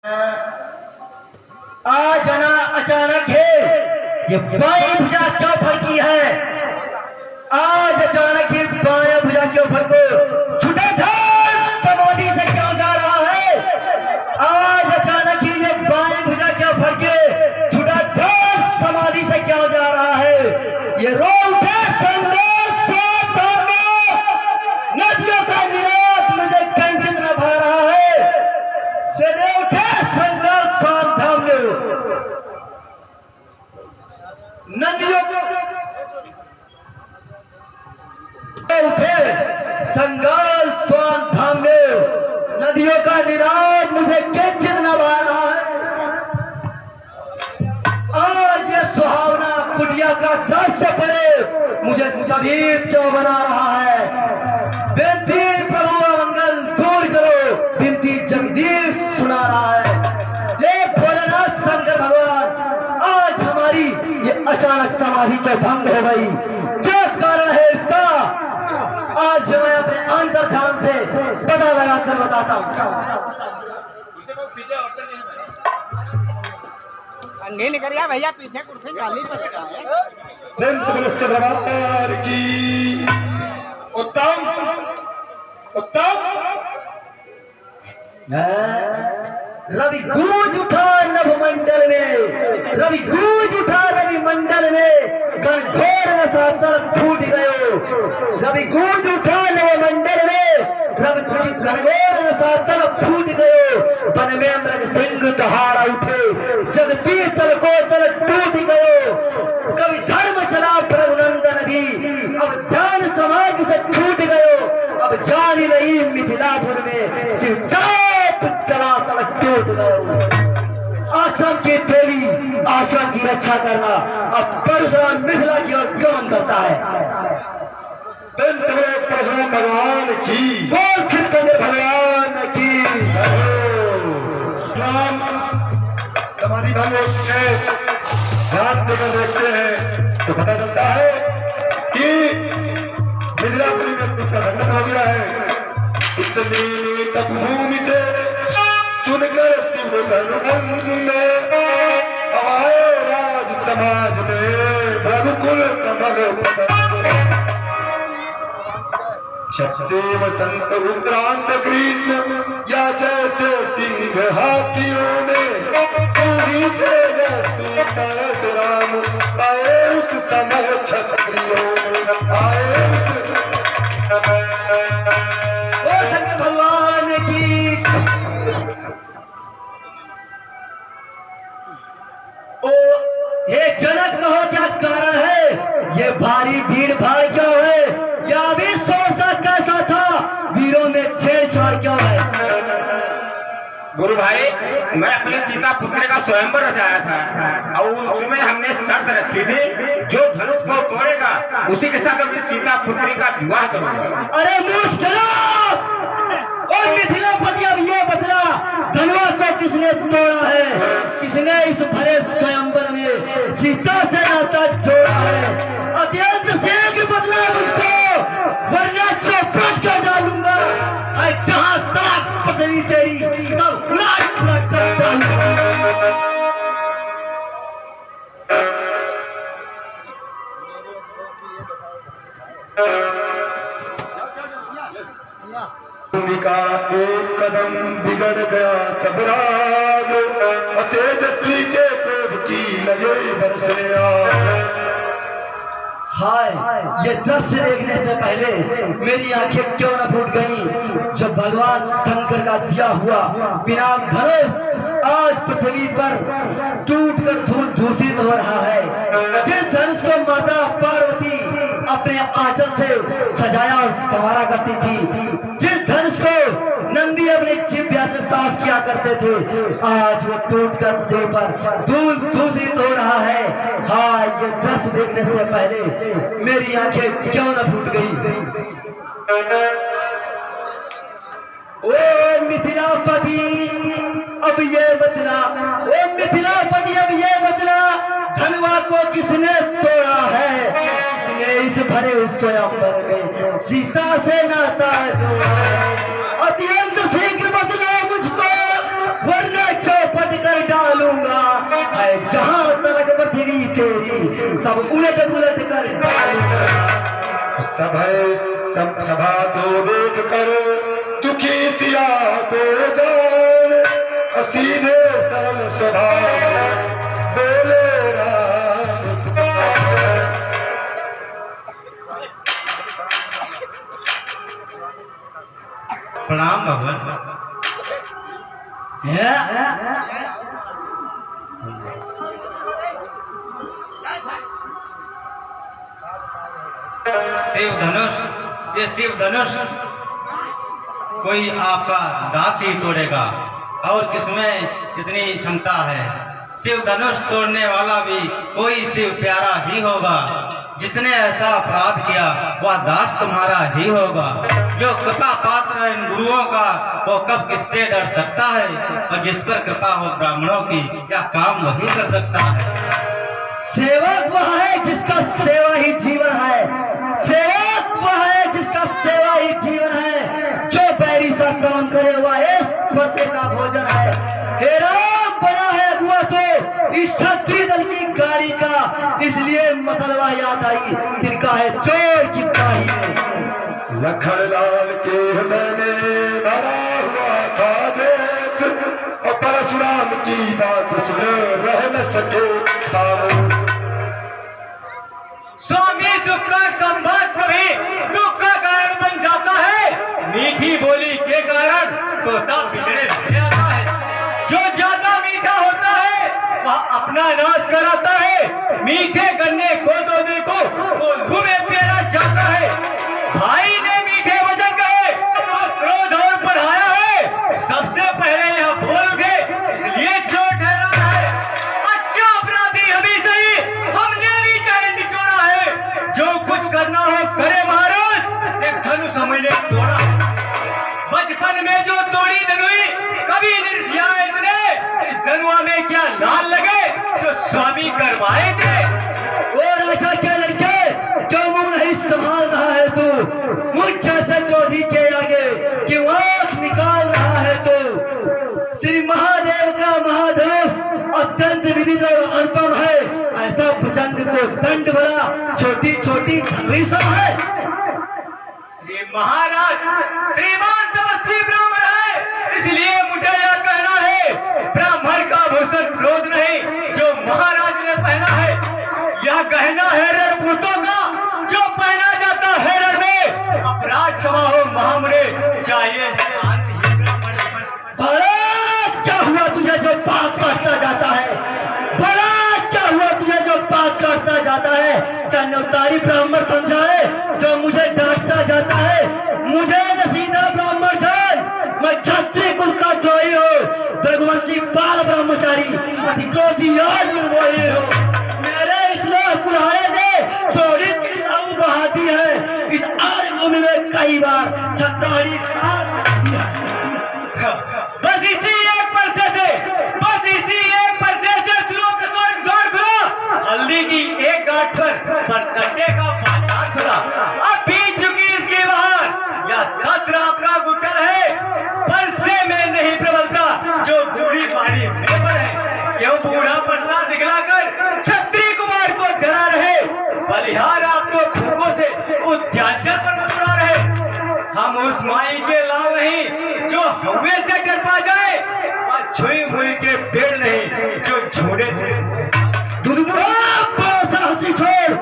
आज आना अचानक है, ये बाएं भुजा क्यों फड़की है? आज अचानक ही बाएं भुजा क्यों फड़को? छुटा ध्यान समाधि से क्यों जा रहा है? आज अचानक ही ये बाएं भुजा क्यों फड़के? छुटा ध्यान समाधि से क्यों जा रहा है? ये रो उठे नदियों का निनाद मुझे कंचित न भा रहा है। चले उठे संगल स्वान धाम में नदियों उठे संगल स्वान धाम में नदियों का निनाद मुझे कंचित न भा रहा है। आज ये सुहावना कुटिया का दृश्य परे मुझे सभी क्यों बना रहा है? बेनती प्रभु मंगल दूर करो, बिनती जगदीश सुना रहा है। हे भोलेनाथ शंकर भगवान, आज हमारी ये अचानक समाधि के भंग हो गई, क्या कारण है इसका? आज मैं अपने अंतर ध्यान से पता लगा कर बताता हूँ। नहीं करिए भैया, पीछे कुर्सी खाली पड़ता है की उत्तम उत्तम रवि गूंज उठा नभमंडल में, रवि गूंज उठा रवि मंडल में, घनघोर रसातल फूट गयो। रवि गूंज उठा नभमंडल में, रवि घनघोर रसातल फूट गयो। वन में मृग सिंह दहाड़ा उठे, जगती तल को तल टूट गयो। कवि धर्म चला प्रभुनंदन भी, अब ध्यान समाज से छूट गयो। अब जान ही नहीं मिथिलापुर में शिव चाप चला तलक टूट गयो। आश्रम की देवी आश्रम की रक्षा करना अब परशुराम मिथिला की ओर गमन करता है। परशुराम भगवान की बोल खिलकंदर भगवान की समाधि भंग ध्यान देकर देखते हैं तो पता चलता है कि मिथिलापुरी में कुछ खंडन हो गया है। इतनी तपभूमि से सुनकर हमारे राज समाज में रघुकुल कमल सबसे वसंत उत्क्रांत कृष्ण या जैसे सिंह हाथियों में राम आए उस समय क्षत्रियों में आए भगवान की। ओ हे जनक, कहो क्या कारण है? ये भारी भीड़ भाड़ क्यों है? या भी सोचा कैसा था? वीरों में छेड़छाड़ क्यों है? गुरु भाई, मैं अपनी सीता पुत्री का स्वयंवर रचाया था और उसमें हमने शर्त रखी थी, जो धनुष को तोड़ेगा उसी के साथ अपनी सीता पुत्री का विवाह करूंगा। अरे मूर्ख चलो, और मिथिलापति अब ये बदला, धनवा को किसने तोड़ा है? किसने इस भरे स्वयंवर में सीता से नाता जोड़ा है? अत्यंत शीघ्र बदला मुझको, वरना चौपट कर डालूंगा। जहां तक पृथ्वी तेरी सब उलट पुलट कर डालूंगा। का एक कदम बिगड़ गया सब राग, तेजस्वी के क्रोध की लगे बरसने आग। हाय, ये दृश्य देखने से पहले मेरी आंखें क्यों न फूट गईं, जब भगवान शंकर का दिया हुआ बिना धनुष आज पृथ्वी पर टूटकर धूल धूसित हो रहा है। जिस धनुष को माता पार्वती अपने आंचल से सजाया और संवारा करती थी, जिस धनुष को नंदी अपने जिह्वा से साफ किया करते थे, आज वो टूटकर पृथ्वी पर धूल धूसित हो रहा है। हाँ, ये दृश्य देखने से पहले मेरी आंखें क्यों न फूट गई। ओ मिथिलापति अब ये बदला, ओ मिथिलापति अब ये बदला, धनवा को किसने तोड़ा है? किसने इस भरे स्वयंवर में सीता से नाता जोड़ा है? अत्यंत शीघ्र बदला मुझको, वरना मैं जहां तलक पृथ्वी तेरी सब उलट पुलट कर डालूंगा। सभा को देख कर दुखी सिया को जान, सीधे सरल स्वभाव से बोले राम। प्रणाम भगवान। शिव धनुष, ये शिव धनुष कोई आपका दास ही तोड़ेगा, और किसमें इतनी क्षमता है? शिव धनुष तोड़ने वाला भी कोई शिव प्यारा ही होगा। जिसने ऐसा अपराध किया वह दास तुम्हारा ही होगा। जो कृपा पात्र है इन गुरुओं का, वो कब किससे डर सकता है? और जिस पर कृपा हो ब्राह्मणों की, क्या काम वही कर सकता है। सेवक वह है जिसका सेवा ही जीवन है, सेवक वह है जिसका सेवा ही जीवन है। जो बैरी सा काम करे वह इस फरसे का भोजन है। हे राम, बना है अगुआ तो इस क्षत्रिय दल की गाड़ी का, इसलिए मसलवा याद आई तिनका है चोर की काही में। लखन लाल के हृदय में भरा हुआ था जोश, और परशुराम की बात सुन रह न सके खामोश। स्वामी सुख का संवाद कभी दुख का कारण बन जाता है। मीठी बोली के कारण तोता बिगड़े रह जाता है। जो ज्यादा मीठा होता है वह अपना नाश कराता है। मीठे गन्ने को तो देखो कोल्हू में पेरा जाता है। भाई ने मीठे वचन कहे तो क्रोध और बढ़ाया है। सबसे पहले यह बोल उठे इसलिए चोट ठहरा है। अच्छा अपराधी अभी सही, हमने भी चाहे निचोड़ा है। जो कुछ करना हो करे महाराज, से धनुष हमने तोड़ा है। बचपन में जो तोड़ी धनुई कभी निर्सियात ने, इस धनुआ में क्या लाल लगे जो स्वामी करवाए थे। ओ राजा के लड़के, क्यों मुंह नहीं संभाल रहा है तू? मुझ जैसे क्रोधी के आगे क्यों आंख निकाल रहा है तू? श्री महादेव का महाधनुष अत्यंत विदित और अनुपम है। ऐसा प्रचंड को दंड भरा छोटी छोटी धनुई सब है। श्री महाराज श्रीमान तपस्वी ब्राह्मण है, इसलिए मुझे यह कहना है ब्राह्मण का भूषण क्रोध नहीं जो महाराज ने पहना है। यह गहना है रणपूतों का, जो पहना जाता है रण में। अपराध क्षमा हो महामुने, चाहिए शांति ही ब्राह्मण। भला क्या हुआ तुझे जो बात काटता जाता है? भला क्या हुआ तुझे जो बात काटता जाता है? क्या नवतारी ब्राह्मण समझा है जो मुझे डांटता जाता है? मुझे नसीदा ब्राह्मण जान, मैं क्षत्रिय कुल का द्रोही हूँ, भृगुवंशी बाल ब्रह्मचारी, अति क्रोधी और निर्मोही हूँ। मेरे इस लोक कुल्हाड़े ने सोने की लहू बहा दी है। इस आर्य भूमि में कई बार छत्राड़ी दिया। बस इसी एक परसे से, बस इसी एक परसे से सुनो कसौट दौड़ खुला। हल्दी की एक गांठ पर सट्टे का बाजार खुला। अब बीत चुकी इसकी बहार, यह शस्त्र अपना गुटल है। परसे में नहीं प्रबलता जो बूढ़ी बाड़ी में पड़े। क्यों बूढ़ा परसा दिखलाकर क्षत्रिय कुमार को डरा रहे? बलिहार आप तो फूकों से उद्याचल पर उड़ा रहे। हम उस माई के लाल नहीं जो हवे से डर पा जाए, और छुई मुई के पेड़ नहीं जो झूठे से। दुधमुहा बड़ा सा हंसी छोड़,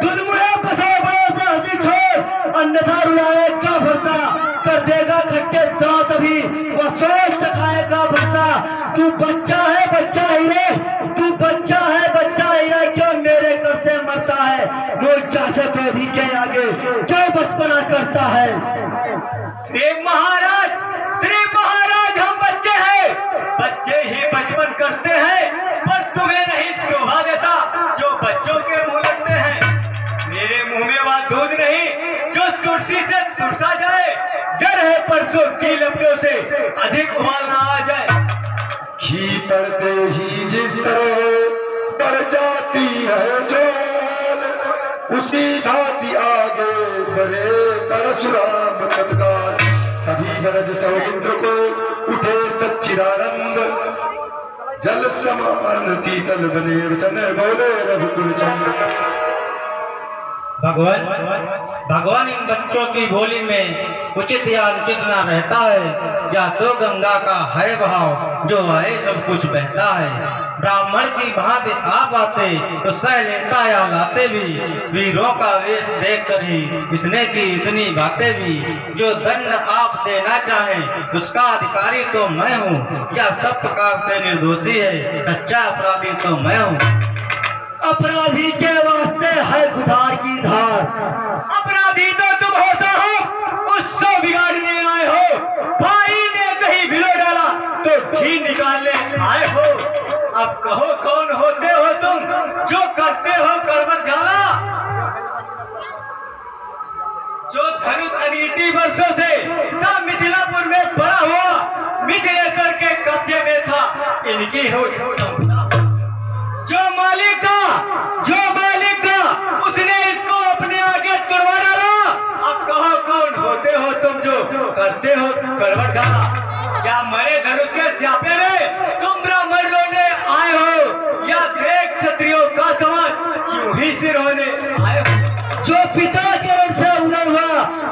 दुधमुहा बसा बड़ा सा हंसी छोड़, अन्यथा रुलाएगा भरसा, कर देगा खट्टे दांत अभी, वह सोच चखाएगा भरसा। तू बच्चा है बच्चा ही रे, तू बच्चा है बच्चा ही रे, क्यों मेरे कर से मरता है? मुझ जैसे क्रोधी के आगे क्यों बचपना करता है? श्री महाराज हम बच्चे हैं, बच्चे ही बचपन करते हैं, पर तुम्हें नहीं शोभा देता जो बच्चों के मुंह लगते हैं। मेरे मुंह में वह दूध नहीं जो तुलसी से तुरसा जाए। डर है परसों की लपटों से अधिक उबाल ना आ जाए। घी पड़ते ही जिस तरह पड़ जाती है जोल, उसी भांति आगे बढ़े परशुराम तत्काल। तभी ब्रज सौमित्र को उठे सच्चिदानंद, जल समान शीतल बने वचन बोले रघुकुल चंद्र। भगवान इन बच्चों की बोली में उचित या अनुचित ना रहता है, या तो गंगा का है बहाव जो आए सब कुछ बहता है। ब्राह्मण की भांति आप आते तो सह लेता या लाते भी, वीरों का वेश देख कर ही इसने की इतनी बातें भी। जो दंड आप देना चाहें उसका अधिकारी तो मैं हूँ, क्या सब प्रकार से निर्दोषी है सच्चा अपराधी तो मैं हूँ। अपराधी के वास्ते है कुठार की धार, अपराधी तो तुम हो साहब, उससे बिगाड़ने आए हो। भाई ने कहीं भिलो डाला तो घी निकालने आए हो। अब कहो कौन होते हो तुम जो करते हो गड़बड़ झाला। जो धनुष अनीति वर्षों से था मिथिलापुर में बड़ा हुआ, मिथिलेश्वर के कब्जे में था इनकी हो। जो मालिक था उसने इसको अपने आगे तुड़वा डाला। अब कहो कौन होते हो तुम जो करते हो गड़बड़ झाला। क्या मरे धनुष के स्यापे में तुम ब्राह्मण रोने आए हो, या देख क्षत्रियों का समाज यूं ही सिर होने आए हो। जो पिता के रण से उधर हुआ,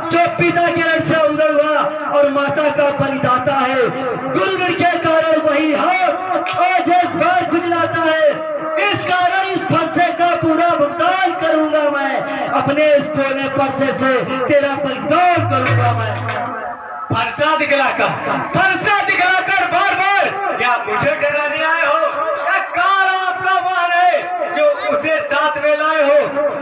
जो पिता के रण से उधर हुआ और माता का बलिदाता है, गुरु ऋण के कारण वही हाथ आज एक बार खुजलाता है। इस कारण इस फरसे का पूरा भुगतान करूंगा मैं, अपने इस खोने फरसे से तेरा बलिदान करूंगा मैं। फरसा दिखलाकर बार बार क्या मुझे डराने आए हो, या काल आपका वाहन है जो उसे साथ में लाए हो।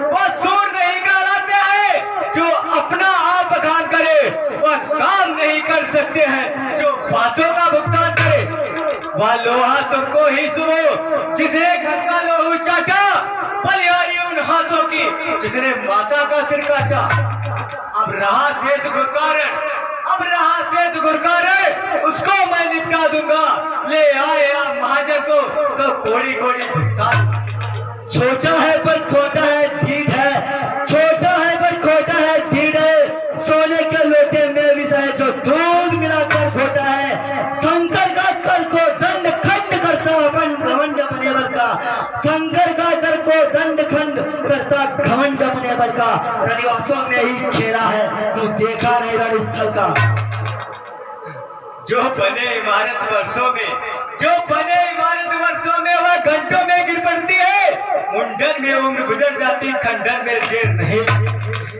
वह सूर नहीं कहलाते हैं जो अपना आप बखान करे, वह काम नहीं कर सकते हैं जो बातों का भुगतान करे। वह लोहा तुमको ही सुनो जिसने घर का लोहू चाटा, बलिहारी उन हाथों की जिसने माता का सिर काटा। अब रहा शेष गुरकार उसको मैं निपटा दूंगा। ले आए आप महाजन को तो कोड़ी कोड़ी भुगता। छोटा है पर खोटा है ढीठ है, छोटा है पर खोटा है ढीठ है। सोने के लोटे में विष है जो दूध मिलाकर खोटा है। शंकर का कर को दंड खंड करता घमंड अपने बल का, शंकर का कर को दंड खंड करता घमंड अपने बल का। रनिवासों में ही खेला है तू देखा नहीं रण स्थल का। जो बने इमारत वर्षों में वह घंटों में गिर पड़ती है। मुंडन में उम्र गुजर जाती, खंडन में देर नहीं।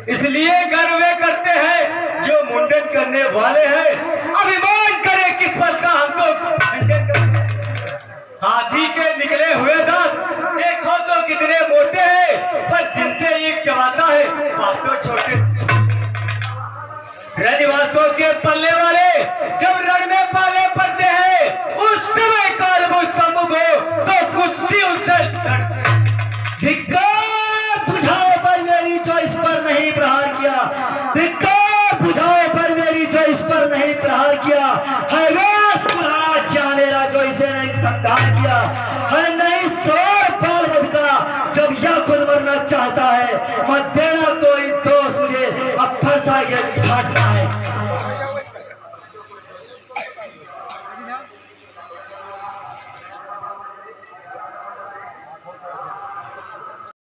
इसलिए गर्व वे करते हैं जो मुंडन करने वाले हैं। अभिमान करे किस पल का हमको खंडन करते। हाथी के निकले हुए दांत देखो तो कितने मोटे हैं, पर जिनसे ईख चबाता है बात तो छोटे। रनिवासों के पल्ले वाले जब रण में पाले पड़ते हैं, उस समय कालबुझ सम्मुख हो तो गुस्सी उनसे धिक्कार बुझाओ पर मेरी जो इस पर नहीं प्रहार किया, धिक्कार बुझाओ पर मेरी जो इस पर नहीं प्रहार किया है।